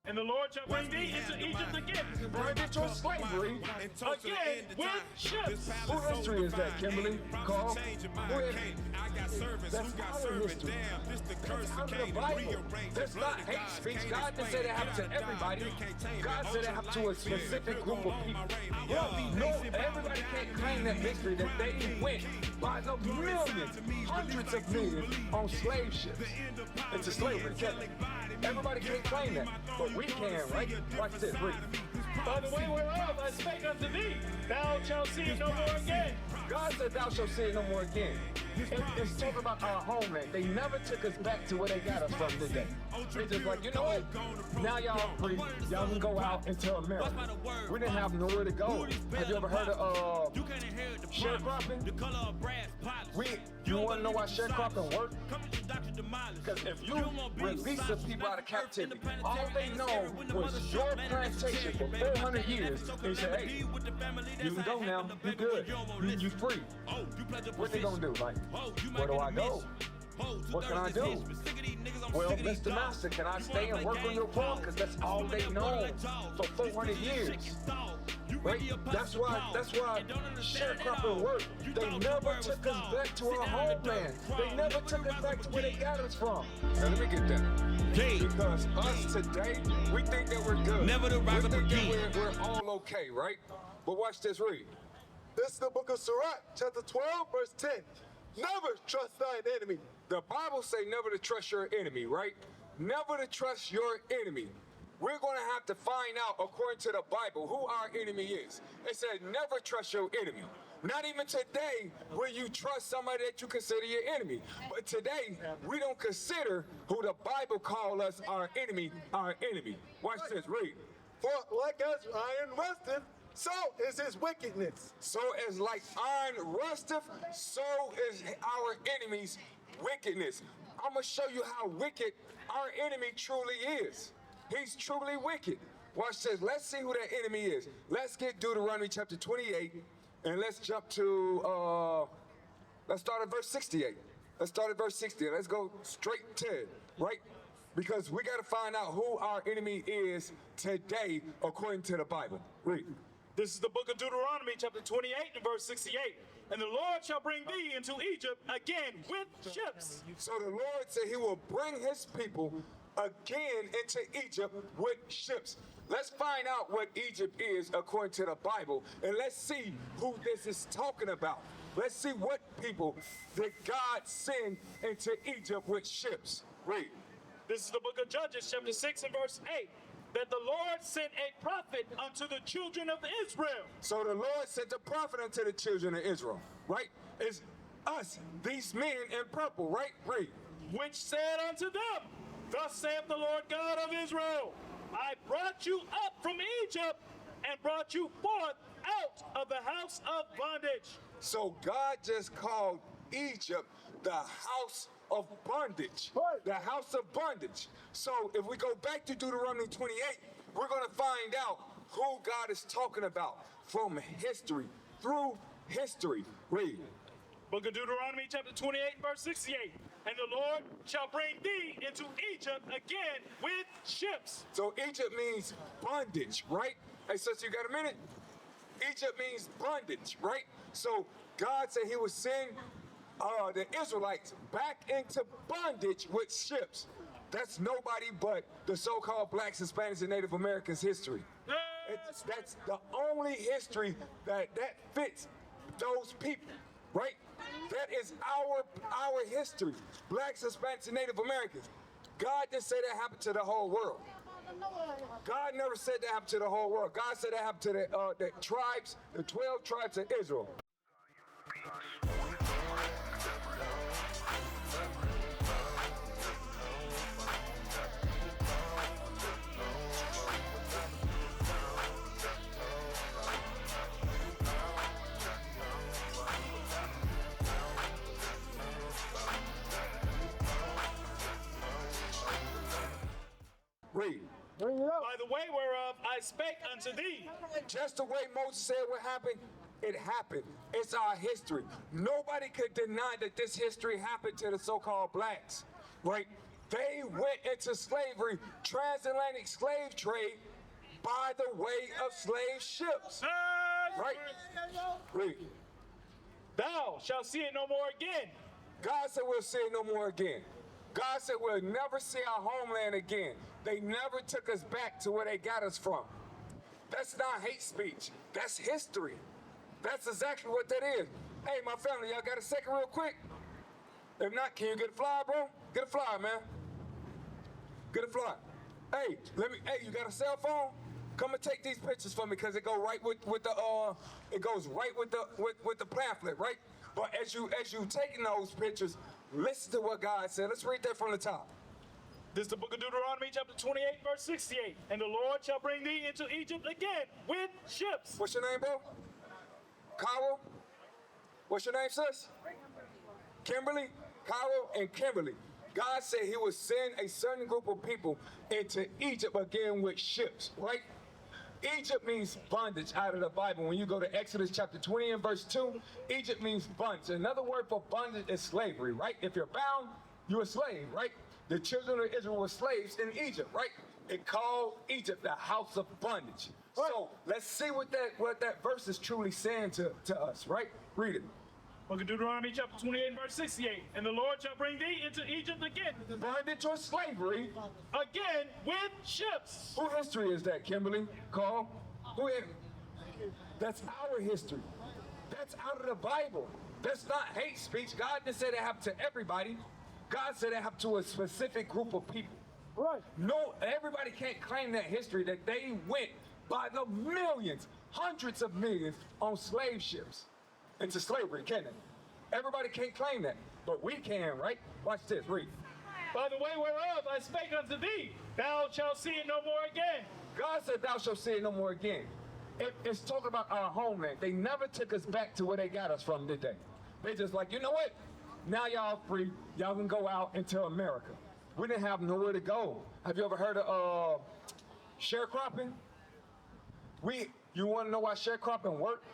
And the Lord shall bring thee into Egypt again. Bondage or slavery. Again with ships. Whose history is that, Kimberly? Carl? That's our history. That's out of the Bible. That's not hate speech. God didn't say that happened to everybody. God said it happened to a specific group of people. No, everybody can't claim that victory that they went by the millions, hundreds of millions on slave ships into slavery. Everybody can't claim that, but we can, right? Watch this, read. By the way whereof I spake unto thee, thou shalt see it no more again. God said thou shalt see it no more again. It's talking about our homeland. They never took us back to where they got us from today. They just like, you know what? Now y'all free. Y'all can go out into America. We didn't have nowhere to go. Have you ever heard of sharecropping? You want to know why sharecropping works? Because if you release the people out of captivity, all they know was your plantation for 400 years. They say, hey, you can go now. You good. You free. What they gonna do? Like, where do I go? What can I do? Well, Mr. Master, can I stay and work on your farm? Because that's all they know for 400 years. Right? That's why sharecropping worked. They never took us back to our homeland. They never took us back to where they got us from. Now, let me get that. Because us today, we think that we're good. Never to rise up again. We're all okay, right? But watch this read. This is the book of Sirach, chapter 12, verse 10. Never trust thine enemy. The Bible say never to trust your enemy, right? Never to trust your enemy. We're going to have to find out, according to the Bible, who our enemy is. It said never trust your enemy. Not even today will you trust somebody that you consider your enemy. But today, we don't consider who the Bible calls us our enemy. Watch this, read. For like as iron rusteth, so is his wickedness. So as like iron rusteth, so is our enemy's wickedness. I'm going to show you how wicked our enemy truly is. He's truly wicked. Watch this. Let's see who that enemy is. Let's get Deuteronomy chapter 28, and let's jump to, let's start at verse 68. Let's start at verse 68. Let's go straight to it, right? Because we got to find out who our enemy is today according to the Bible. Read. This is the book of Deuteronomy, chapter 28 and verse 68. And the Lord shall bring thee into Egypt again with ships. So the Lord said he will bring his people again into Egypt with ships. Let's find out what Egypt is according to the Bible, and let's see who this is talking about. Let's see what people did God send into Egypt with ships. Read. This is the book of Judges, chapter 6 and verse 8. That the Lord sent a prophet unto the children of Israel. So the Lord sent a prophet unto the children of Israel, right? It's us, these men in purple, right? Read. Which said unto them, Thus saith the Lord God of Israel, I brought you up from Egypt and brought you forth out of the house of bondage. So God just called Egypt the house of bondage. Right. The house of bondage. So if we go back to Deuteronomy 28, we're going to find out who God is talking about from history, through history. Read. Book of Deuteronomy, chapter 28, verse 68. And the Lord shall bring thee into Egypt again with ships. So Egypt means bondage, right? Hey, sister, you got a minute? Egypt means bondage, right? So God said he would send the Israelites back into bondage with ships. That's nobody but the so-called blacks, Hispanics, and Native Americans' history. That's the only history that fits those people, right? That is our history. Blacks, Hispanics, and Native Americans. God didn't say that happened to the whole world. God never said that happened to the whole world. God said that happened to the tribes, the 12 tribes of Israel. Read. By the way whereof I spake unto thee. Just the way Moses said what happened, it happened. It's our history. Nobody could deny that this history happened to the so-called blacks, right? They went into slavery, transatlantic slave trade, by the way of slave ships. Right? Read. Thou shalt see it no more again. God said we'll see it no more again. God said we'll never see our homeland again. They never took us back to where they got us from. That's not hate speech. That's history. That's exactly what that is. Hey, my family, y'all got a second real quick? If not, can you get a flyer, bro? Get a flyer, man. Get a flyer. Hey, you got a cell phone? Come and take these pictures for me, because it go right with the it goes right with the pamphlet, right? But as you taking those pictures, listen to what God said. Let's read that from the top. This is the book of Deuteronomy, chapter 28, verse 68. And the Lord shall bring thee into Egypt again with ships. What's your name, bro? Kyle? What's your name, sis? Kimberly? Kyle and Kimberly. God said he would send a certain group of people into Egypt again with ships, right? Egypt means bondage out of the Bible. When you go to Exodus chapter 20 and verse 2, Egypt means bondage. Another word for bondage is slavery, right? If you're bound, you're a slave, right? The children of Israel were slaves in Egypt, right? It called Egypt the house of bondage. Right. So let's see what that verse is truly saying to us, right? Read it. Book of Deuteronomy, chapter 28, verse 68. And the Lord shall bring thee into Egypt again. Bondage or slavery. Again with ships. Whose history is that, Kimberly? Carl? That's our history. That's out of the Bible. That's not hate speech. God didn't say that happened to everybody. God said that happened to a specific group of people. Right. No, everybody can't claim that history, that they went by the millions, hundreds of millions on slave ships into slavery, can they? Everybody can't claim that, but we can, right? Watch this, read. By the way whereof I spake unto thee, thou shalt see it no more again. God said thou shalt see it no more again. It's talking about our homeland. They never took us back to where they got us from, did they? They just like, you know what? Now y'all free. Y'all can go out into America. We didn't have nowhere to go. Have you ever heard of sharecropping? You want to know why sharecropping worked?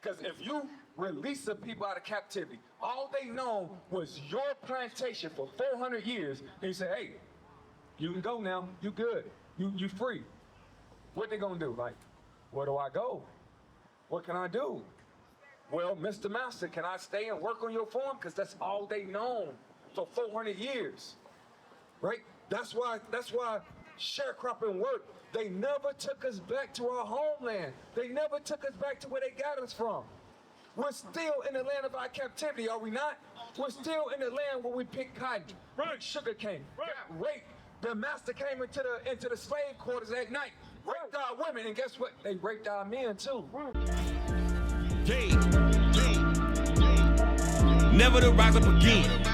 Because if you release the people out of captivity, all they know was your plantation for 400 years, and you say, hey, you can go now. You good. You free. What they gonna do? Like, where do I go? What can I do? Well, Mr. Master, can I stay and work on your farm? Because that's all they known for 400 years, right? That's why sharecropping worked. They never took us back to our homeland. They never took us back to where they got us from. We're still in the land of our captivity, are we not? We're still in the land where we pick cotton, pick sugar cane, got raped. The master came into the slave quarters at night, raped our women, and guess what? They raped our men too. Never to rise up again.